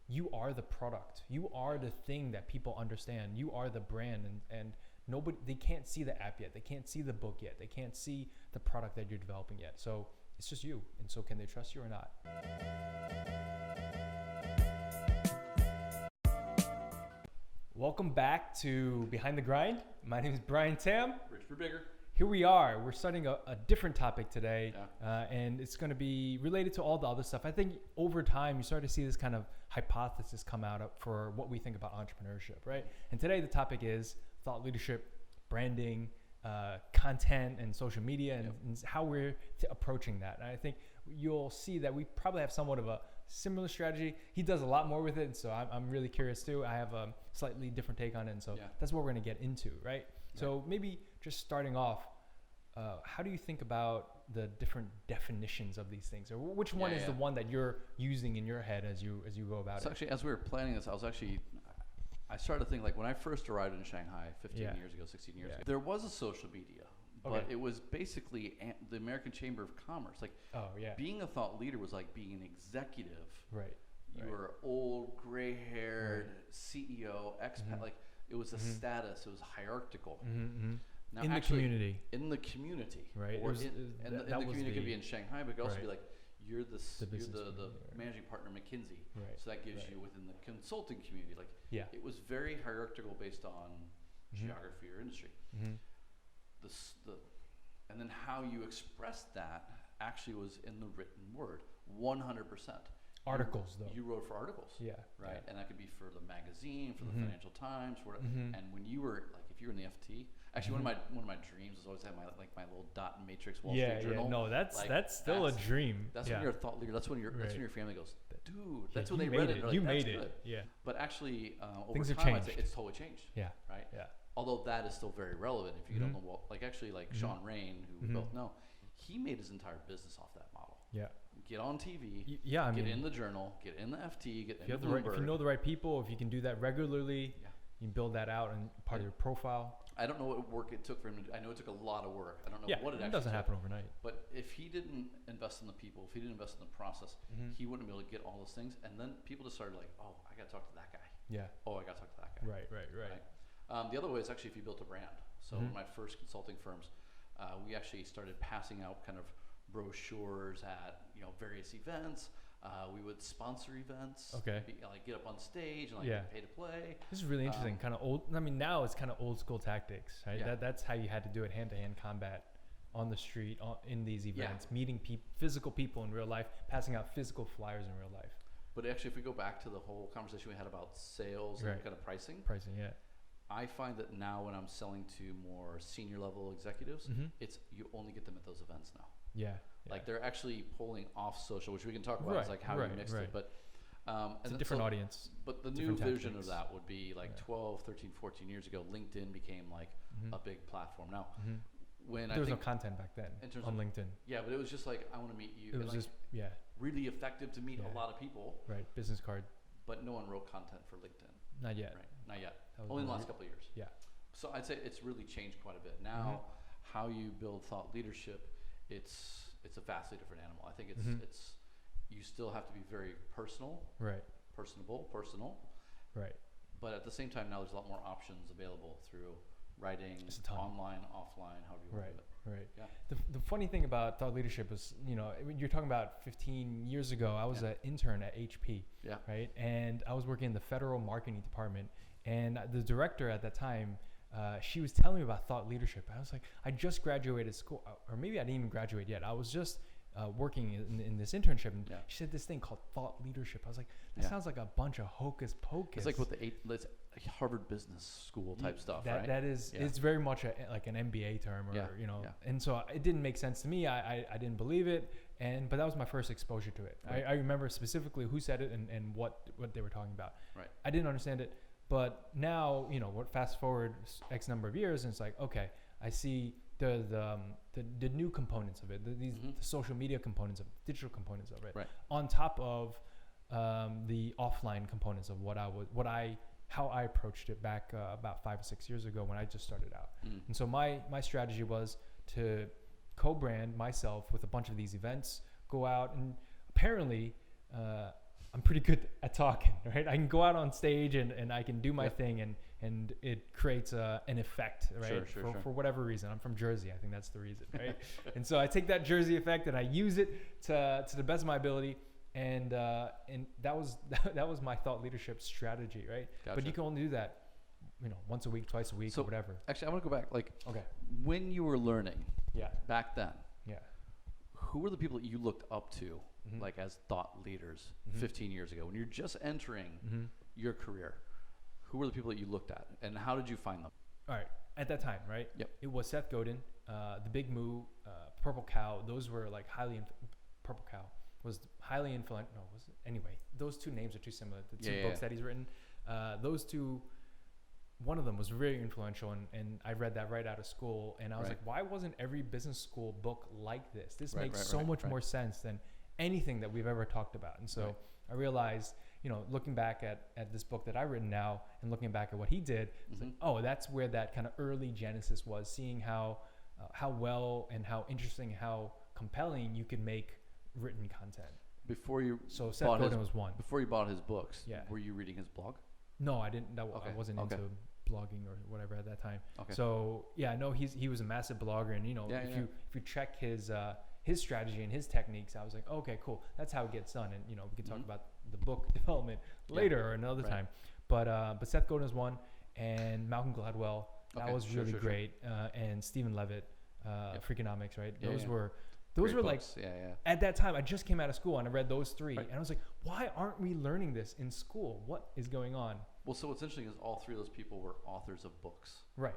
you are the product. You are the thing that people understand. You are the brand, and nobody, they can't see the app yet. They can't see the book yet. They can't see the product that you're developing yet. So it's just you. And so can they trust you or not? Welcome back to Behind the Grind. My name is Brian Tam. Rich Brubaker. Here we are. We're starting a different topic today, and it's going to be related to all the other stuff. I think over time, you start to see this kind of hypothesis come out for what we think about entrepreneurship, right? And today, the topic is thought leadership, branding, content, and social media, and how we're approaching that. And I think you'll see that we probably have somewhat of a similar strategy. He does a lot more with it, and so I'm really curious too. I have a slightly different take on it, and so that's what we're going to get into, right? So maybe just starting off, how do you think about the different definitions of these things, or which one is the one that you're using in your head as you go about it? So actually, as we were planning this, I started to think, like, when I first arrived in Shanghai 15 years ago, 16 years ago, there was a social media, but it was basically the American Chamber of Commerce. Like, being a thought leader was like being an executive. Right. You were old, gray-haired CEO, expat. Like, it was a status. It was hierarchical. Now, in the community. In the community. Right. Or in the community could be in Shanghai, but it could also be like, you're the managing partner McKinsey. Right. So that gives you within the consulting community. Like, it was very hierarchical based on geography or industry. And then how you expressed that actually was in the written word, 100%. Articles, though. You wrote for articles. Right. And that could be for the magazine, for the Financial Times, whatever. And when you were, like, if you were in the FT, actually one of my dreams was always to have my little dot and matrix Wall Street Journal. Yeah, no, that's still a dream. That's when you're a thought leader. That's when your family goes, dude. That's when they read it. Like, you made it. Yeah. But actually, over things time, have changed. it's totally changed. Yeah. Right. Yeah. Although that is still very relevant. If you don't know, like Sean Rain, who we both know, he made his entire business off that model. Yeah. Get on TV. Get in the journal. Get in the FT. Get in the Bloomberg. If you know the right people, if you can do that regularly, you can build that out and part of your profile. I don't know what work it took for him to do. I know it took a lot of work. I don't know what it actually doesn't happen overnight. But if he didn't invest in the people, if he didn't invest in the process, he wouldn't be able to get all those things. And then people just started like, oh, I got to talk to that guy. Yeah. Oh, I got to talk to that guy. Right. The other way is actually if you built a brand. So in my first consulting firms, we actually started passing out kind of brochures at various events. We would sponsor events. Okay. Like get up on stage and like pay to play. This is really interesting. Kind of old. I mean, now it's kind of old school tactics, right? Yeah. That's how you had to do it, hand-to-hand combat on the street, in these events, meeting physical people in real life, passing out physical flyers in real life. But actually, if we go back to the whole conversation we had about sales and kind of pricing, I find that now when I'm selling to more senior level executives, it's you only get them at those events now. Like they're actually pulling off social, which we can talk about. It's like how you mixed it, but it's a different audience. But the new vision of that would be like 12, 13, 14 years ago, LinkedIn became like a big platform. Now, when there was no content back then on LinkedIn. Yeah, but it was just like, I want to meet you. It was just really effective to meet a lot of people. Right, business card. But no one wrote content for LinkedIn. Not yet. Right, not yet. Only in the last couple of years. Yeah. So I'd say it's really changed quite a bit. Now, how you build thought leadership, it's a vastly different animal. I think it's you still have to be very personal. Right. Personal. Right. But at the same time, now there's a lot more options available through writing, online, offline, however you want to do it. Right. Yeah. The funny thing about thought leadership is, you're talking about 15 years ago, I was an intern at HP. Yeah. Right. And I was working in the federal marketing department, and the director at that time, she was telling me about thought leadership. I was like, I just graduated school, or maybe I didn't even graduate yet. I was just working in this internship, and she said this thing called thought leadership. I was like, that sounds like a bunch of hocus pocus. It's like what it's Harvard Business School type stuff, right? That is, it's very much like an MBA term, or and so it didn't make sense to me. I didn't believe it, but that was my first exposure to it. Right. I remember specifically who said it and what they were talking about. Right. I didn't understand it. But now, fast forward X number of years, and it's like, okay, I see the new components of it, the social media components of it, digital components of it, on top of the offline components of how I approached it back about 5 or 6 years ago when I just started out. And so my strategy was to co-brand myself with a bunch of these events, go out, and apparently I'm pretty good at talking, right? I can go out on stage and I can do my thing, and it creates an effect, right? For whatever reason. I'm from Jersey. I think that's the reason, right? And so I take that Jersey effect and I use it to the best of my ability. And that was my thought leadership strategy, right? Gotcha. But you can only do that, once a week, twice a week, or whatever. Actually, I want to go back. When you were learning, back then, who were the people that you looked up to, like as thought leaders, 15 years ago, when you're just entering your career? Who were the people that you looked at, and how did you find them? All right, at that time, right? Yep. It was Seth Godin, The Big Moo, Purple Cow. Those were like Purple Cow was highly influential. No, was it? Anyway, those two names are too similar. The two books that he's written, those two. One of them was very influential, and I read that right out of school, and I was like, why wasn't every business school book like this? This makes so much more sense than anything that we've ever talked about. And so I realized, looking back at this book that I've written now and looking back at what he did, it's like, oh, that's where that kind of early genesis was, seeing how well and how interesting, how compelling you can make written content. So Seth Godin was one. Before you bought his books, were you reading his blog? No, I didn't. I wasn't into blogging or whatever at that time. Okay. So he was a massive blogger, and if you check his strategy and his techniques, I was like, okay, cool. That's how it gets done. And we can talk about the book development later or another time. But Seth Godin is one, and Malcolm Gladwell. That was really great. And Stephen Levitt, Freakonomics, right? Those were like, at that time, I just came out of school and I read those three. And I was like, why aren't we learning this in school? What is going on? Well, so what's interesting is all three of those people were authors of books. Right.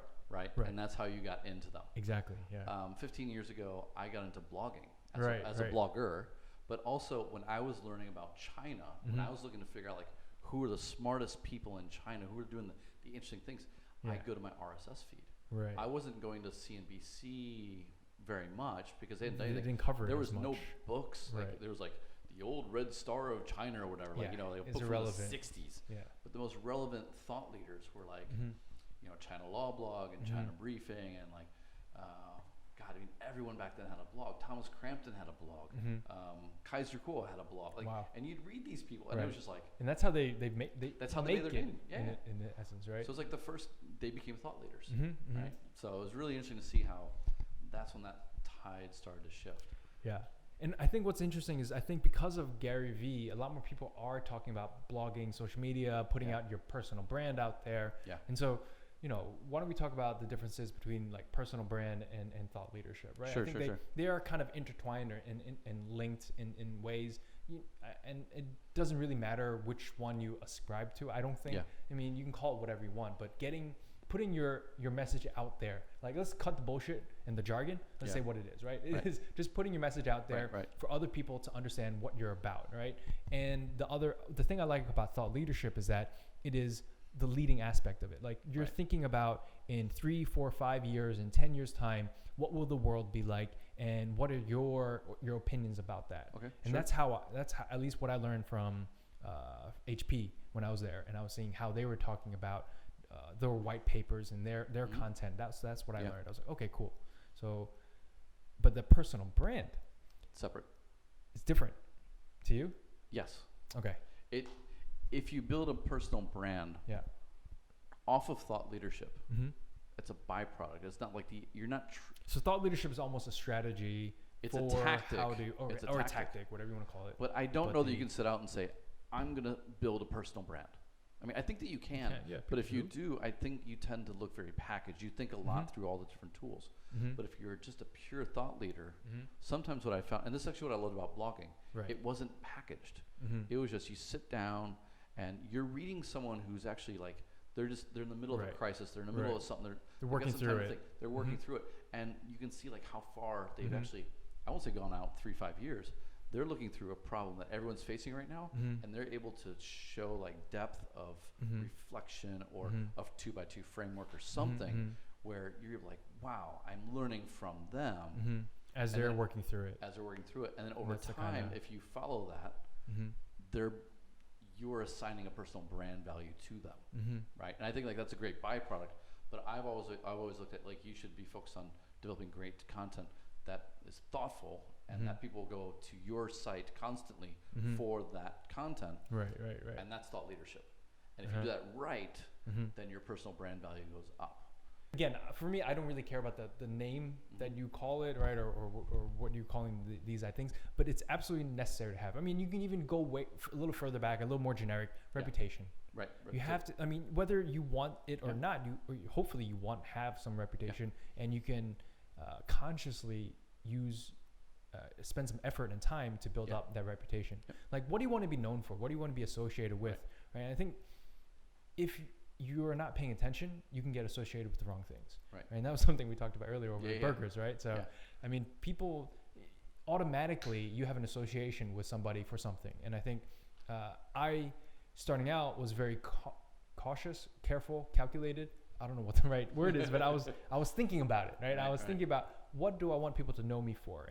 And that's how you got into them. Exactly, yeah. 15 years ago, I got into blogging as a blogger. But also, when I was learning about China, when I was looking to figure out, like, who are the smartest people in China, who are doing the interesting things, I'd go to my RSS feed. Right. I wasn't going to CNBC very much because they didn't cover it. There was as much. no books. Like there was like the old Red Star of China or whatever. Like like book from the 60s. Yeah. But the most relevant thought leaders were like China Law Blog and China Briefing and like everyone back then had a blog. Thomas Crampton had a blog. Kaiser Kuo had a blog. Like, and you'd read these people, and it was just like. And that's how they made their game. In the essence, right? So it's like the first they became thought leaders, right? So it was really interesting to see how. That's when that tide started to shift. Yeah. And I think what's interesting is I think because of Gary Vee, a lot more people are talking about blogging, social media, putting out your personal brand out there. Yeah. And so, why don't we talk about the differences between like personal brand and thought leadership, right? Sure, I think they are kind of intertwined and linked in ways. And it doesn't really matter which one you ascribe to. I don't think. Yeah. I mean, you can call it whatever you want, but putting your message out there, like let's cut the bullshit and the jargon. Let's say what it is, right? It is just putting your message out there for other people to understand what you're about, right? And the thing I like about thought leadership is that it is the leading aspect of it. Like you're thinking about in 3, 4, 5 years, in 10 years time, what will the world be like, and what are your opinions about that? Okay, and that's how at least what I learned from HP when I was there, and I was seeing how they were talking about. There were white papers and their content. That's what I learned. I was like, okay, cool. So, but the personal brand, separate. It's different to you. Yes. Okay. If you build a personal brand, off of thought leadership, it's a byproduct. It's not like you're not. So thought leadership is almost a strategy. It's a tactic. Or a tactic, whatever you want to call it. But I don't know that you can sit out and say, I'm going to build a personal brand. I mean, I think that you can, but if you do, I think you tend to look very packaged. You think a lot through all the different tools. But if you're just a pure thought leader, sometimes what I found, and this is actually what I loved about blogging, it wasn't packaged. It was just you sit down and you're reading someone who's actually like, they're in the middle of a crisis. They're in the middle of something. They're working through it. They're working through it. And you can see like how far they've actually, I won't say gone out 3-5 years. They're looking through a problem that everyone's facing right now, and they're able to show like depth of reflection or of 2x2 framework or something where you're like, wow, I'm learning from them as they're working through it. And then over time, if you follow that, you're assigning a personal brand value to them, right? And I think like that's a great byproduct. But I've always looked at like you should be focused on developing great content. that is thoughtful, and that people go to your site constantly for that content. Right. And that's thought leadership. And if you do that right, then your personal brand value goes up. Again, for me, I don't really care about the name that you call it, right, or what you're calling these things, but it's absolutely necessary to have. I mean, you can even go a little further back, a little more generic, reputation. Right. You have to, I mean, whether you want it or not, hopefully you have some reputation, and you can consciously spend some effort and time to build up that reputation. Like, what do you want to be known for? What do you want to be associated with? Right? I think if you are not paying attention, you can get associated with the wrong things. Right? And that was something we talked about earlier over at Burgers, right? So, I mean, people automatically, you have an association with somebody for something. And I think starting out was very cautious, careful, calculated. I don't know what the right word is, but I was thinking about it, right? I was thinking about, what do I want people to know me for?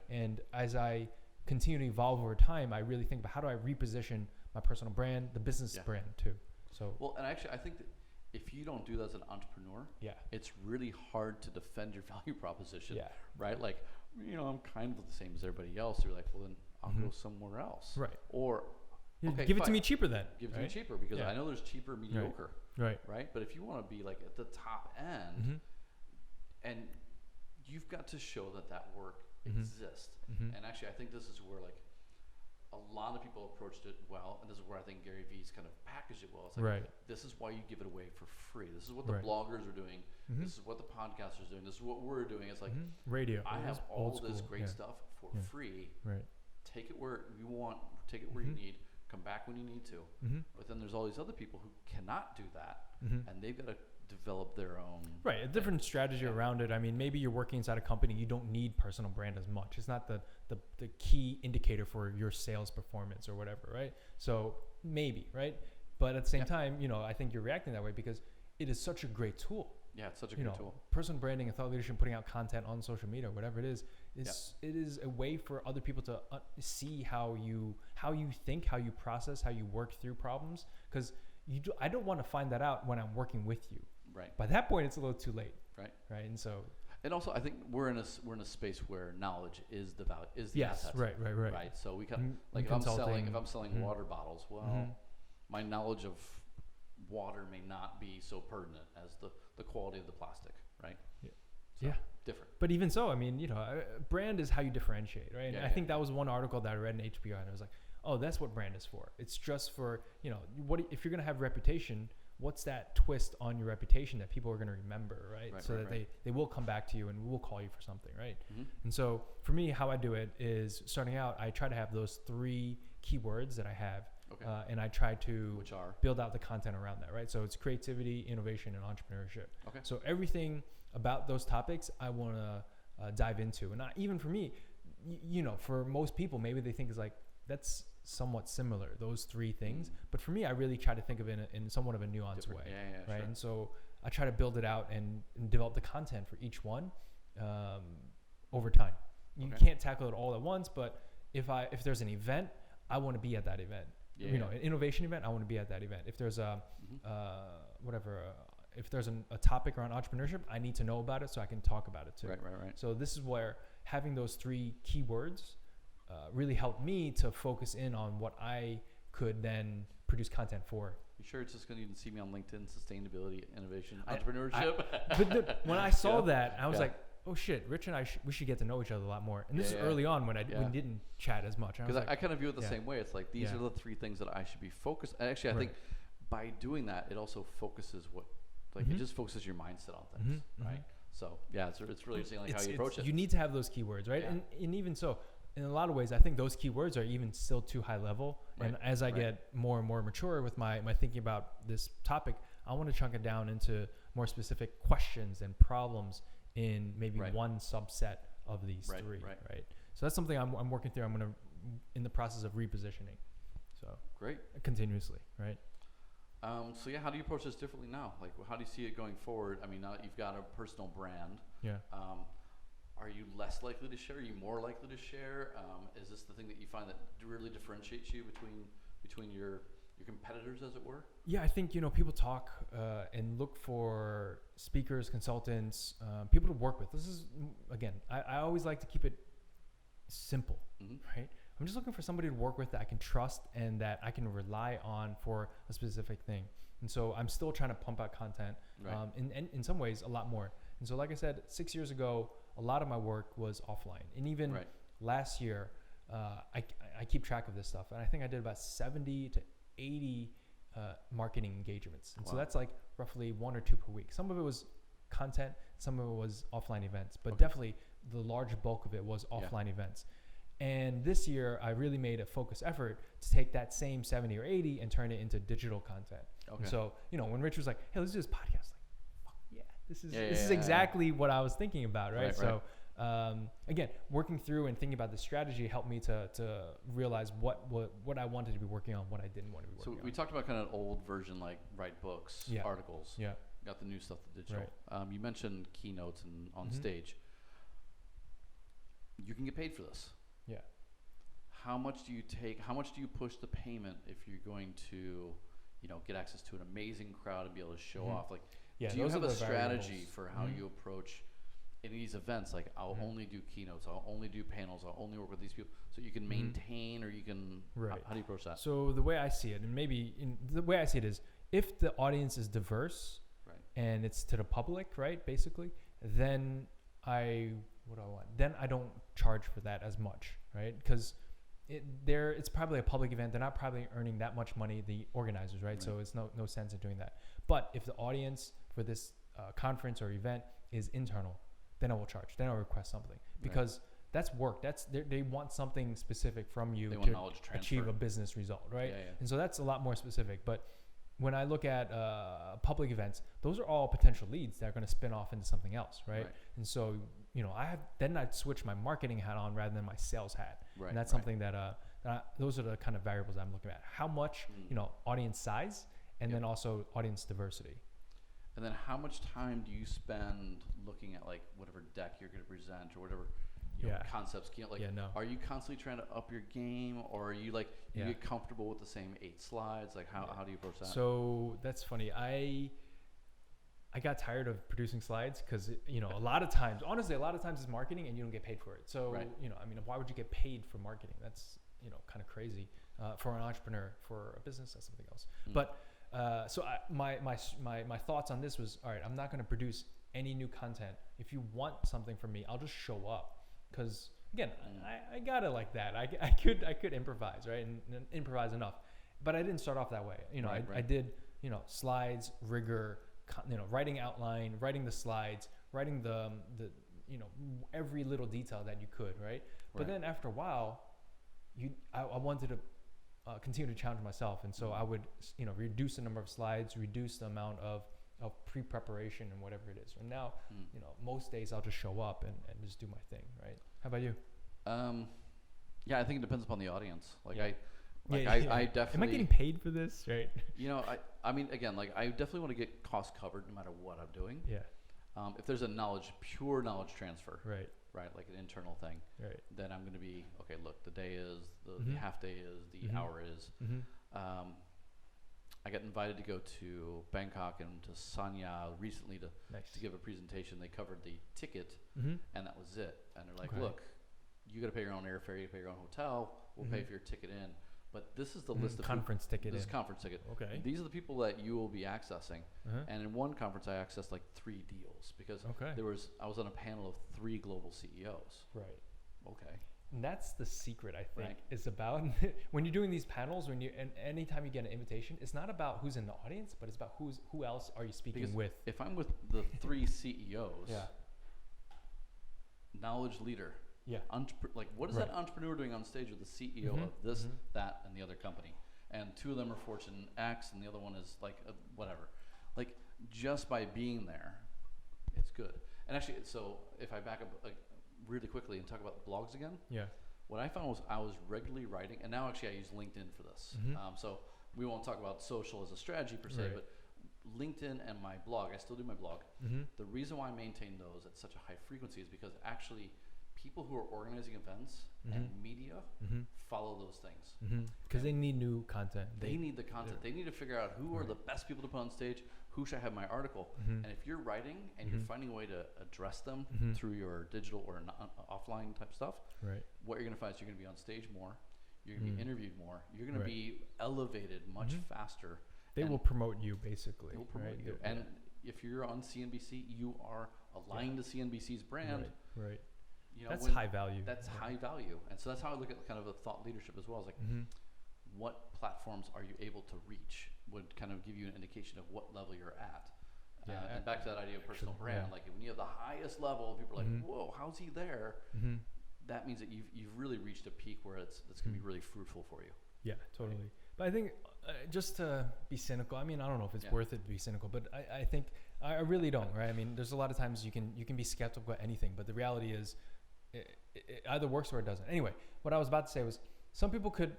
And as I continue to evolve over time, I really think about, how do I reposition my personal brand, the business brand too. So well, and actually, I think that if you don't do that as an entrepreneur, it's really hard to defend your value proposition, right? Like, I'm kind of the same as everybody else. You're like, well, then I'll go somewhere else, right? Or okay, give it to me cheaper then. Give it to me cheaper, because I know there's cheaper mediocre, right? But if you want to be like at the top end, and you've got to show that work exists. And actually, I think this is where like a lot of people approached it well, and this is where I think Gary Vee's kind of packaged it well. It's like, this is why you give it away for free. This is what the bloggers are doing. This is what the podcasters are doing. This is what we're doing. It's like radio. I have all this great stuff for free. Right. Take it where you want. Take it where you need. Come back when you need to. But then there's all these other people who cannot do that, and they've got to develop their own a different strategy around it. I mean, maybe you're working inside a company, you don't need personal brand as much. It's not the key indicator for your sales performance or whatever, right? So maybe, right? But at the same time, I think you're reacting that way because it is such a great tool. Yeah, it's such a great tool. Personal branding and thought leadership, putting out content on social media, whatever it is it is a way for other people to see how you think, how you process, how you work through problems. Because I don't want to find that out when I'm working with you. Right. By that point, it's a little too late. Right. Right. And also, I think we're in a space where knowledge is the value, is the asset. Right. Right. So we can like if I'm selling water bottles, well, my knowledge of water may not be so pertinent as the quality of the plastic. Right. So different. But even so, I mean, brand is how you differentiate, right? And I think that was one article that I read in HBR, and I was like, oh, that's what brand is for. It's just for, if you're going to have reputation, what's that twist on your reputation that people are going to remember, right? So that they will come back to you and will call you for something, right? And so for me, how I do it is, starting out, I try to have those 3 keywords that I have. And I try to build out the content around that, right? So it's creativity, innovation, and entrepreneurship. So everything about those topics I want to dive into. And even for me, for most people, maybe they think it's like, that's somewhat similar, those 3 things. But for me, I really try to think of it in somewhat of a nuanced way, right? Sure. And so I try to build it out and develop the content for each one over time. You can't tackle it all at once, but if there's an event, I want to be at that event. An innovation event, I want to be at that event. If there's if there's a topic around entrepreneurship, I need to know about it so I can talk about it too. Right. So this is where having those 3 keywords really helped me to focus in on what I could then produce content for. You sure it's just going to even see me on LinkedIn? Sustainability, innovation, entrepreneurship. But when I saw that, I was like, oh shit, Rich and I we should get to know each other a lot more. And this is early on when we didn't chat as much. Because I kind of view it the same way. It's like, these are the 3 things that I should be focused. And actually, I think by doing that, it also focuses it just focuses your mindset on things, right? So it's really interesting how you approach it. You need to have those keywords, right? And even so, in a lot of ways, I think those keywords are even still too high level. And as I get more and more mature with my thinking about this topic, I want to chunk it down into more specific questions and problems in maybe one subset of these 3, right? So that's something I'm working through. I'm in the process of repositioning. So great. Continuously, right? How do you approach this differently now? Like, how do you see it going forward? I mean, now that you've got a personal brand. Yeah. Are you less likely to share? Are you more likely to share? Is this the thing that you find that really differentiates you between your competitors, as it were? Yeah, I think, people talk and look for speakers, consultants, people to work with. This is, again, I always like to keep it simple, right? I'm just looking for somebody to work with that I can trust and that I can rely on for a specific thing. And so I'm still trying to pump out content, in some ways a lot more. And so, like I said, 6 years ago, a lot of my work was offline. And even last year, I keep track of this stuff. And I think I did about 70 to 80 marketing engagements. And so that's like roughly 1 or 2 per week. Some of it was content, some of it was offline events, but definitely the large bulk of it was offline events. And this year, I really made a focused effort to take that same 70 or 80 and turn it into digital content. And so, when Rich was like, hey, let's do this podcast, like, fuck yeah, this is exactly what I was thinking about, right? So, again, working through and thinking about the strategy helped me to realize what I wanted to be working on, what I didn't want to be working on. So we talked about kind of old version, like write books, articles. Yeah. Got the new stuff to digital. Right. You mentioned keynotes and on stage. You can get paid for this. Yeah. How much do you take? How much do you push the payment if you're going to, get access to an amazing crowd and be able to show off? Like, do you have a strategy for how you approach in these events? Like, I'll only do keynotes, I'll only do panels, I'll only work with these people, so you can maintain, or you can. How do you approach that? So the way I see it, and the way I see it is, if the audience is diverse, and it's to the public, right, basically, then then I don't charge for that as much, right? Because it's probably a public event. They're not probably earning that much money, the organizers, right? So it's no sense in doing that. But if the audience for this conference or event is internal, then I will charge. Then I'll request something, because that's work. They want something specific from you to achieve a business result, right? And so that's a lot more specific. But when I look at public events, those are all potential leads that are going to spin off into something else, right? And so, I'd switch my marketing hat on rather than my sales hat. And that's something that those are the kind of variables I'm looking at. How much, audience size, and then also audience diversity. And then how much time do you spend looking at, like, whatever deck you're going to present or whatever concepts? Are you constantly trying to up your game, or are you like you get comfortable with the same 8 slides? Like, how do you approach that? So that's funny. I got tired of producing slides because, a lot of times it's marketing and you don't get paid for it. So, why would you get paid for marketing? That's, kind of crazy. For an entrepreneur, for a business, that's something else. But so my thoughts on this was, all right, I'm not going to produce any new content. If you want something from me, I'll just show up. Because, again, I got it like that. I could improvise, right, and improvise enough. But I didn't start off that way. I did, slides, rigor, writing outline, writing the slides, writing the every little detail that you could, right? But then after a while, I wanted to continue to challenge myself, and so I would reduce the number of slides, reduce the amount of pre-preparation and whatever it is. And now, most days I'll just show up and just do my thing, right? How about you? I think it depends upon the audience. I definitely. Am I getting paid for this? Right. I mean, again, like, I definitely want to get cost covered no matter what I'm doing. Yeah. If there's a pure knowledge transfer, right, like an internal thing, right, then I'm going to be, okay, look, the day is, the half day is, the hour is. I got invited to go to Bangkok and to Sanya recently to give a presentation. They covered the ticket, and that was it. And they're like, look, you got to pay your own airfare, you got to pay your own hotel, we'll pay for your ticket in. But this is the list of conference ticket. This is conference ticket. Okay. These are the people that you will be accessing. And in one conference, I accessed like 3 deals because I was on a panel of 3 global CEOs. Right. Okay. And that's the secret, I think, is about when you're doing these panels. And anytime you get an invitation, it's not about who's in the audience, but it's about who else are you speaking with. If I'm with the 3 CEOs, knowledge leader. Yeah. What is that entrepreneur doing on stage with the CEO of this, that, and the other company? And 2 of them are Fortune X, and the other one is like whatever. Like, just by being there, it's good. And actually, so if I back up really quickly and talk about the blogs again, what I found was I was regularly writing, and now actually I use LinkedIn for this. So we won't talk about social as a strategy per se, but LinkedIn and my blog, I still do my blog. The reason why I maintain those at such a high frequency is because actually people who are organizing events and media follow those things. Because they need new content. They need the content. They need to figure out who are the best people to put on stage, who should have my article. And if you're writing and you're finding a way to address them through your digital or offline type stuff, what you're going to find is you're going to be on stage more, you're going to be interviewed more, you're going to be elevated much faster. They will promote you, basically. They will promote you. And if you're on CNBC, you are aligned to CNBC's brand. Right. You know, that's high value. That's high value. And so that's how I look at kind of a thought leadership as well. It's like, what platforms are you able to reach would kind of give you an indication of what level you're at. And back to that idea of personal brand, like when you have the highest level, people are like, whoa, how's he there? That means that you've really reached a peak where it's going to be really fruitful for you. Yeah, totally. Right. But I think just to be cynical, I mean, I don't know if it's worth it to be cynical, but I think I really don't, right? I mean, there's a lot of times you can be skeptical about anything, but the reality is it either works or it doesn't. Anyway, what I was about to say was some people could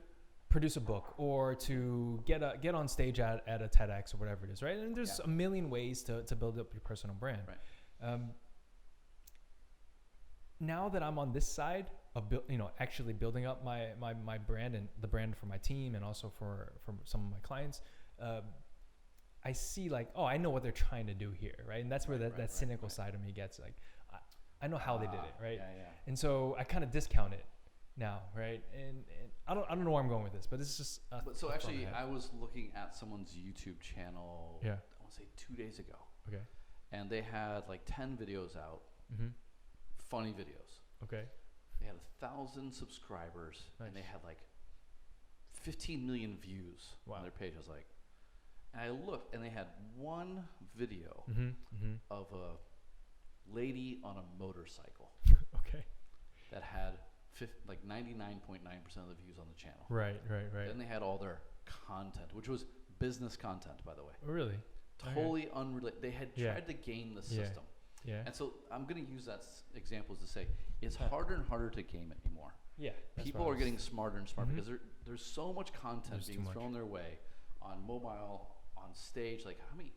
produce a book or to get on stage at a TEDx or whatever it is, right? And there's a million ways to build up your personal brand. Right. Now that I'm on this side of actually building up my brand and the brand for my team and also for some of my clients, I see like, oh, I know what they're trying to do here, right? And that's where that cynical side of me gets like, I know how they did it, right? And so I kind of discount it now, right? And I don't know where I'm going with this, but it's just. So actually, I was looking at someone's YouTube channel. I want to say 2 days ago. Okay. And they had like 10 videos out. Funny videos. Okay. They had 1,000 subscribers, and they had like 15 million views on their page. I was like, and I looked, and they had one video of a lady on a motorcycle. Okay. That had like 99.9% of the views on the channel. Right. Then they had all their content, which was business content, by the way. Oh, really? Totally unrelated. They had tried to game the system. Yeah. And so I'm going to use that example to say it's harder and harder to game it anymore. Yeah. People are getting smarter and smarter because there's so much content being thrown their way on mobile, on stage. Like how many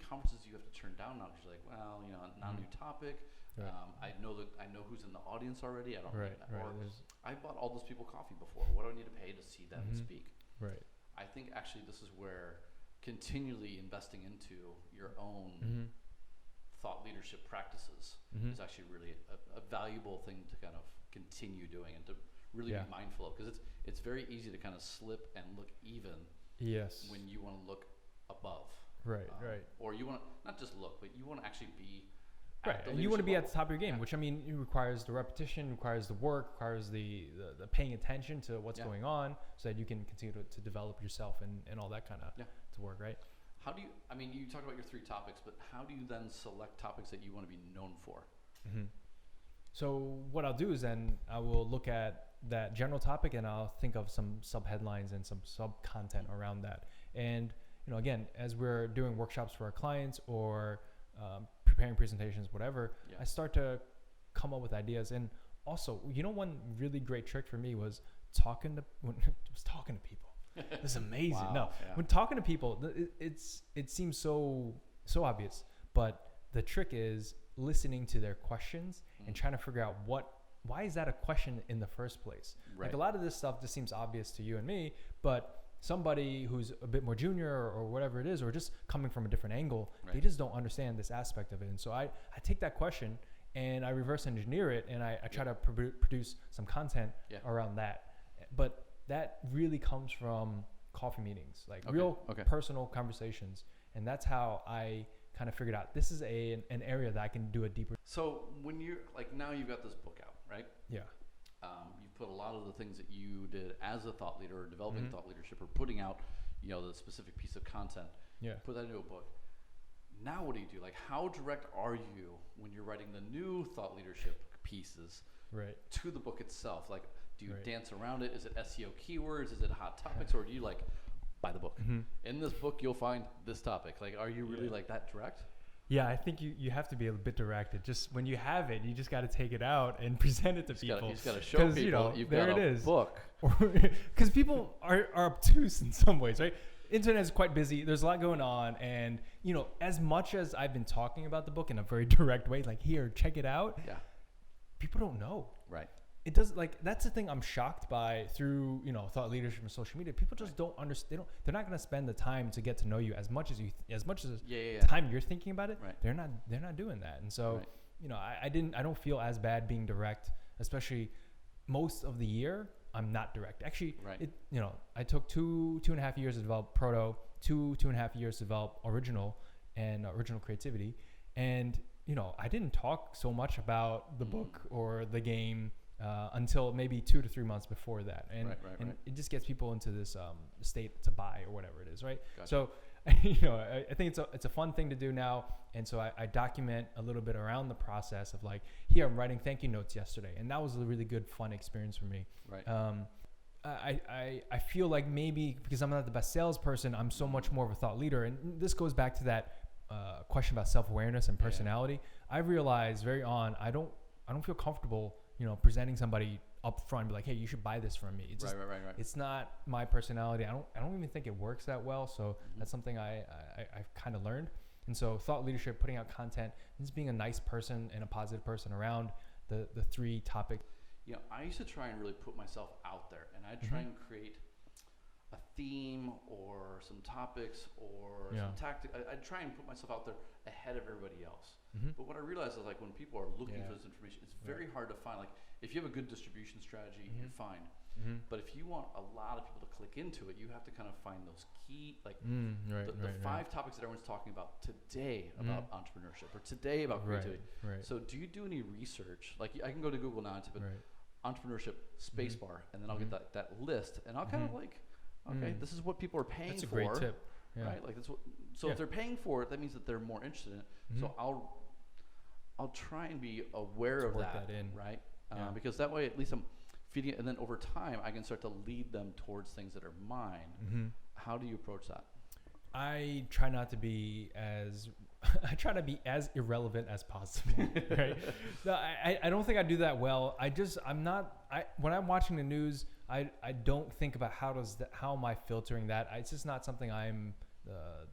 conferences do you have to turn down now? Because you're like, well, now new topic. Right. I know who's in the audience already. I don't need that. Or I bought all those people coffee before. What do I need to pay to see them speak? Right. I think actually this is where continually investing into your own thought leadership practices is actually really a valuable thing to kind of continue doing and to really be mindful of, because it's very easy to kind of slip and look even when you want to look above. Right. Or you want to not just look, but you want to actually be and you want to be at the top of your game, which I mean it requires the repetition, requires the work, requires the paying attention to what's going on so that you can continue to develop yourself and all that kind of to work, right? How do you, I mean, you talk about your 3 topics, but how do you then select topics that you want to be known for? So what I'll do is then I will look at that general topic and I'll think of some sub-headlines and some sub-content around that. And, again, as we're doing workshops for our clients or preparing presentations, whatever, I start to come up with ideas. And also, one really great trick for me was talking to people. It's amazing. When talking to people, it seems so obvious, but the trick is listening to their questions and trying to figure out why is that a question in the first place. Like a lot of this stuff just seems obvious to you and me, but somebody who's a bit more junior or whatever it is, or just coming from a different angle, they just don't understand this aspect of it. And so I take that question and I reverse engineer it and I try to produce some content around that. But that really comes from coffee meetings, like real personal conversations. And that's how I kind of figured out this is an area that I can do a deeper. So when you're like, now you've got this book out, right? Yeah. You've put a lot of the things that you did as a thought leader or developing thought leadership or putting out, the specific piece of content, put that into a book. Now what do you do? Like how direct are you when you're writing the new thought leadership pieces to the book itself? Like, do you dance around it? Is it SEO keywords? Is it hot topics? Or do you like buy the book? In this book, you'll find this topic. Like, are you really like that direct? Yeah, I think you have to be a bit directed. Just when you have it, you just got to take it out and present it to people. You just got to show people you've got a book. Because people are obtuse in some ways, right? Internet is quite busy. There's a lot going on. And, as much as I've been talking about the book in a very direct way, like, here, check it out. Yeah. people don't know. Right. It does, like, that's the thing I'm shocked by through, thought leadership and social media. People just don't understand. They're not going to spend the time to get to know you as much as time you're thinking about it. Right. They're not doing that. And so, I don't feel as bad being direct, especially most of the year. I'm not direct. Actually, I took two and a half years to develop Proto, two and a half years to develop original creativity. And, I didn't talk so much about the book or the game until maybe 2 to 3 months before that. And, it just gets people into this state to buy or whatever it is, right? Gotcha. So, I think it's a fun thing to do now. And so I document a little bit around the process of like, here, I'm writing thank you notes yesterday. And that was a really good, fun experience for me. Right. I feel like maybe because I'm not the best salesperson, I'm so much more of a thought leader. And this goes back to that question about self-awareness and personality. Yeah. I realized very on, I don't feel comfortable, presenting somebody up front, be like, hey, you should buy this from me. It's just, right. It's not my personality. I don't even think it works that well. So that's something I've kind of learned. And so thought leadership, putting out content, just being a nice person and a positive person around the 3 topics. I used to try and really put myself out there, and I'd try and create a theme or some topics or some tactics. I'd try and put myself out there ahead of everybody else. But what I realized is, like, when people are looking for this information, it's very hard to find. Like, if you have a good distribution strategy, you're fine. But if you want a lot of people to click into it, you have to kind of find those key, like the 5 topics that everyone's talking about today about entrepreneurship or today about creativity. Right. So do you do any research? Like, I can go to Google now and type in entrepreneurship spacebar, and then I'll get that list, and I'll kind of like, okay, this is what people are paying for. That's a great tip. Yeah. Right? Like, that's what. So if they're paying for it, that means that they're more interested in it. So I'll try and be aware of that in. Right? Because that way, at least I'm feeding it, and then over time, I can start to lead them towards things that are mine. How do you approach that? I try not to be as I try to be as irrelevant as possible. Right? No, I don't think I do that well. When I'm watching the news, I don't think about how am I filtering that. It's just not something I'm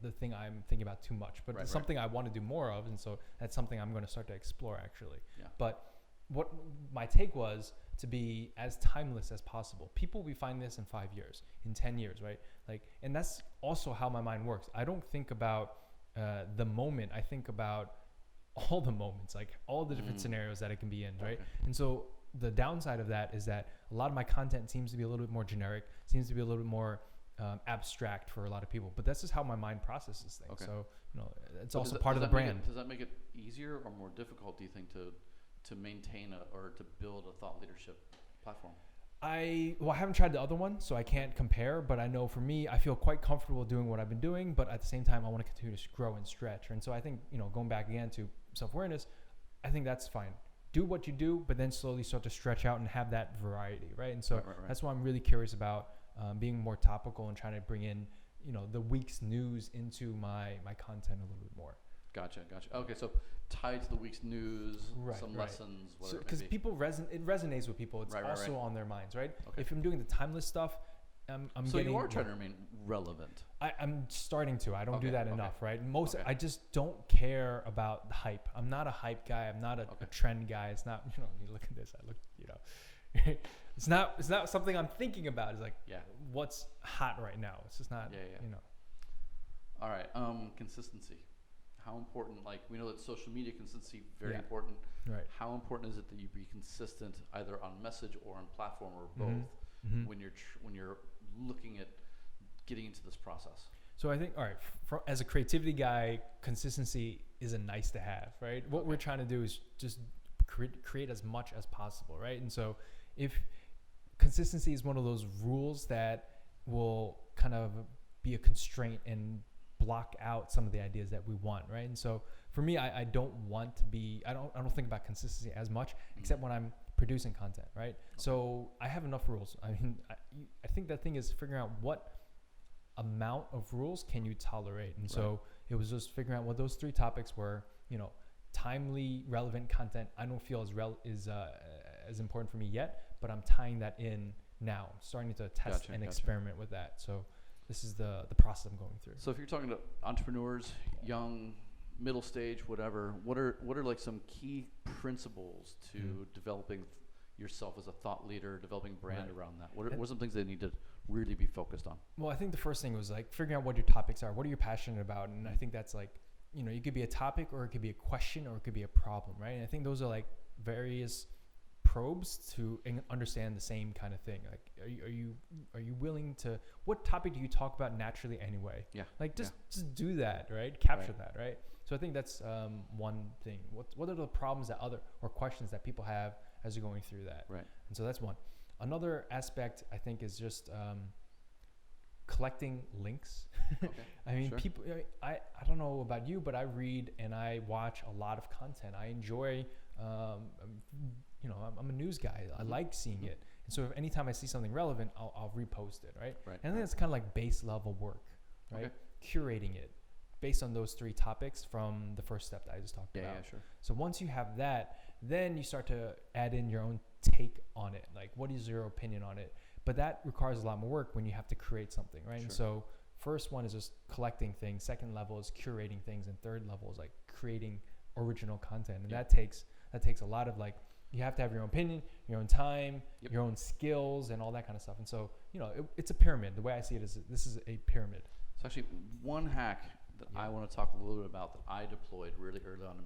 the thing I'm thinking about too much. But it's something I want to do more of, and so that's something I'm going to start to explore actually. Yeah. But what my take was to be as timeless as possible. People will find this in 5 years, in 10 years, right? Like, and that's also how my mind works. I don't think about the moment. I think about all the moments, like all the different scenarios that it can be in, right? And so the downside of that is that a lot of my content seems to be a little bit more generic, seems to be a little bit more abstract for a lot of people. But that's just how my mind processes things. Okay. So, it's also part of the brand. Does that make it easier or more difficult, do you think, to maintain or to build a thought leadership platform? I haven't tried the other one, so I can't compare, but I know for me, I feel quite comfortable doing what I've been doing, but at the same time, I want to continue to grow and stretch. And so I think, going back again to self-awareness, I think that's fine. Do what you do, but then slowly start to stretch out and have that variety, right? And so that's why I'm really curious about being more topical and trying to bring in, the week's news into my content a little bit more. Gotcha. Okay, so tied to the week's news, some lessons, whatever. Because people it resonates with people. It's also on their minds, right? Okay. If I'm doing the timeless stuff, so you are trying to remain relevant. I'm starting to. I don't do that enough, right? I just don't care about the hype. I'm not a hype guy. I'm not a trend guy. It's not. You look at this. I look. It's not something I'm thinking about. It's like, what's hot right now? It's just not. All right. Consistency. How important, like, we know that social media consistency, very important. Right. How important is it that you be consistent either on message or on platform or both when you're looking at getting into this process? So I think, all right, as a creativity guy, consistency is a nice to have, right? What we're trying to do is just create as much as possible, right? And so if consistency is one of those rules that will kind of be a constraint and block out some of the ideas that we want, right? And so for me, I don't want to be, I don't think about consistency as much, except when I'm producing content, right? So I have enough rules. I mean, I think that thing is figuring out what amount of rules can you tolerate. And so it was just figuring out what those 3 topics were. Timely, relevant content, I don't feel as important for me yet, but I'm tying that in now. I'm starting to test and experiment with that. So this is the process I'm going through. So if you're talking to entrepreneurs, young middle stage, whatever, what are like some key principles to developing yourself as a thought leader, developing brand around that? What are some things they need to really be focused on? Well, I think the first thing was like figuring out what your topics are. What are you passionate about? And I think that's like, it could be a topic, or it could be a question, or it could be a problem, right? And I think those are like various probes to understand the same kind of thing. Like, are you willing to, what topic do you talk about naturally anyway? Yeah. Like just do that, right? Capture that, right? So I think that's one thing. What are the problems or questions that people have as you're going through that? Right. And so that's one. Another aspect I think is just collecting links. Okay. I mean, people, I don't know about you, but I read and I watch a lot of content. I enjoy, I'm a news guy. I like seeing it. And so if anytime I see something relevant, I'll repost it, right? And then it's kind of like base level work, right? Okay. Curating it based on those 3 topics from the first step that I just talked about. Yeah, sure. So once you have that, then you start to add in your own take on it. Like, what is your opinion on it? But that requires a lot more work when you have to create something, right? Sure. And so first one is just collecting things. Second level is curating things. And third level is like creating original content. And that takes a lot of like, you have to have your own opinion, your own time, your own skills, and all that kind of stuff. And so, it's a pyramid. The way I see it is this is a pyramid. So actually, one hack that I want to talk a little bit about that I deployed really early on in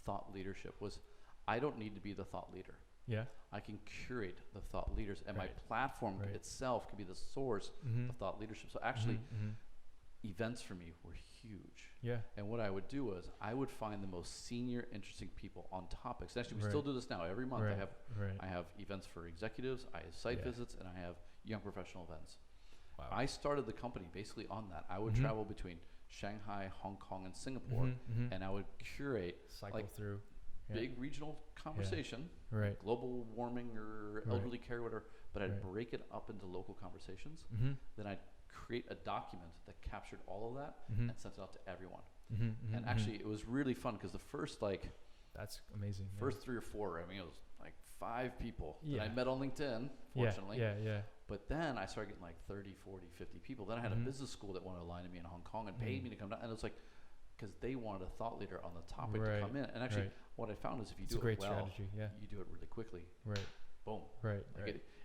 thought leadership was, I don't need to be the thought leader. Yeah. I can curate the thought leaders, and my platform itself can be the source of thought leadership. So actually, events for me were huge. Yeah. And what I would do was I would find the most senior, interesting people on topics. Actually, we still do this now. Every month I have events for executives, I have site visits, and I have young professional events. Wow. I started the company basically on that. I would travel between Shanghai, Hong Kong, and Singapore, and I would curate through big regional conversation, global warming or elderly care, whatever, but I'd break it up into local conversations. Then I'd create a document that captured all of that and sent it out to everyone. And actually, it was really fun because the first that's amazing. First 3 or 4, I mean, it was like 5 people that I met on LinkedIn, fortunately. Yeah. But then I started getting like 30, 40, 50 people. Then I had a business school that wanted to align to me in Hong Kong and paid me to come down. And it was like, because they wanted a thought leader on the topic to come in. And actually, what I found is if you do it well, you do it really quickly. Boom.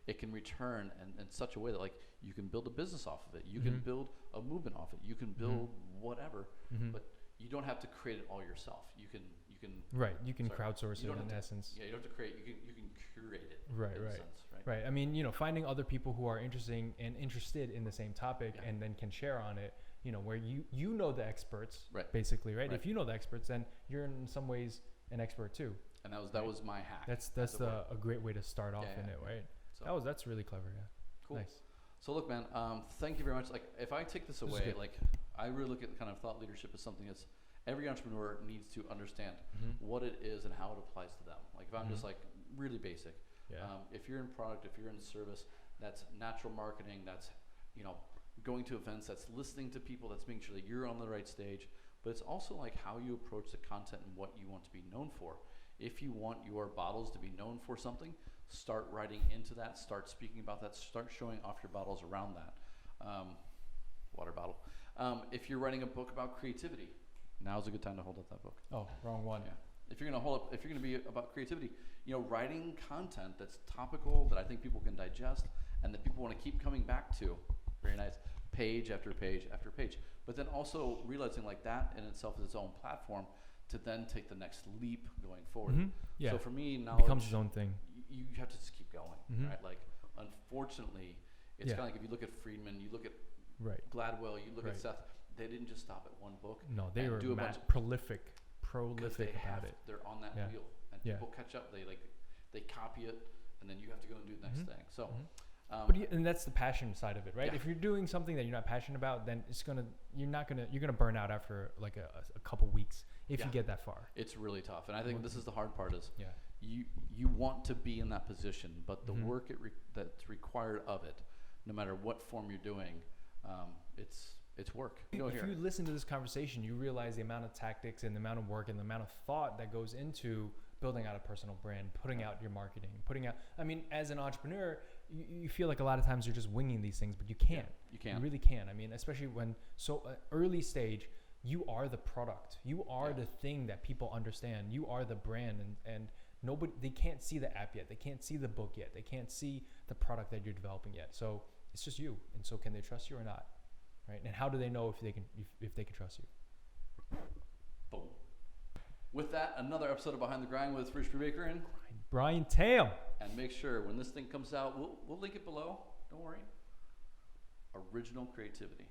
It can return in such a way that like you can build a business off of it. You can build a movement off it. You can build whatever, but you don't have to create it all yourself. You can crowdsource it in essence. Yeah, you don't have to create. You can curate it. Right. I mean, finding other people who are interested in the same topic and then can share on it. Where you know the experts, basically, right? If you know the experts, then you're in some ways an expert too. And that was my hack. That's a great way to start off in it, right? So that's really clever. Yeah. Cool. Nice. So look, man, thank you very much. Like, if I take this away, like, I really look at kind of thought leadership as something that's every entrepreneur needs to understand what it is and how it applies to them. Like, if I'm just like really basic, if you're in product, if you're in service, that's natural marketing. That's going to events, that's listening to people, that's making sure that you're on the right stage, but it's also like how you approach the content and what you want to be known for. If you want your bottles to be known for something, start writing into that, start speaking about that, start showing off your bottles around that. Water bottle. If you're writing a book about creativity, now's a good time to hold up that book. Oh, wrong one. Yeah. If you're gonna be about creativity, writing content that's topical, that I think people can digest, and that people want to keep coming back to. Very nice. Page after page after page. But then also realizing like that in itself is its own platform to then take the next leap going forward. So for me, knowledge becomes its own thing. You have to just keep going, right? Like, unfortunately, it's kind of like if you look at Friedman, you look at Gladwell, you look at Seth, they didn't just stop at one book. No, they were prolific about it. They're on that wheel, and people catch up. They copy it, and then you have to go and do the next thing. So. And that's the passion side of it, right? If you're doing something that you're not passionate about, then you're gonna burn out after like a couple weeks if you get that far. It's really tough, and I think this is the hard part is you want to be in that position, but the work that's required of it, no matter what form you're doing, it's work. If you listen to this conversation, you realize the amount of tactics and the amount of work and the amount of thought that goes into building out a personal brand, putting out your marketing, as an entrepreneur, you feel like a lot of times you're just winging these things, but you can't. You really can't. I mean, especially when early stage, you are the product. You are the thing that people understand. You are the brand, and nobody, they can't see the app yet. They can't see the book yet. They can't see the product that you're developing yet. So it's just you. And so can they trust you or not? Right? And how do they know if they can trust you? Boom. With that, another episode of Behind the Grind with Rich Brubaker and Brian Tam. And make sure when this thing comes out, we'll link it below. Don't worry. Original creativity.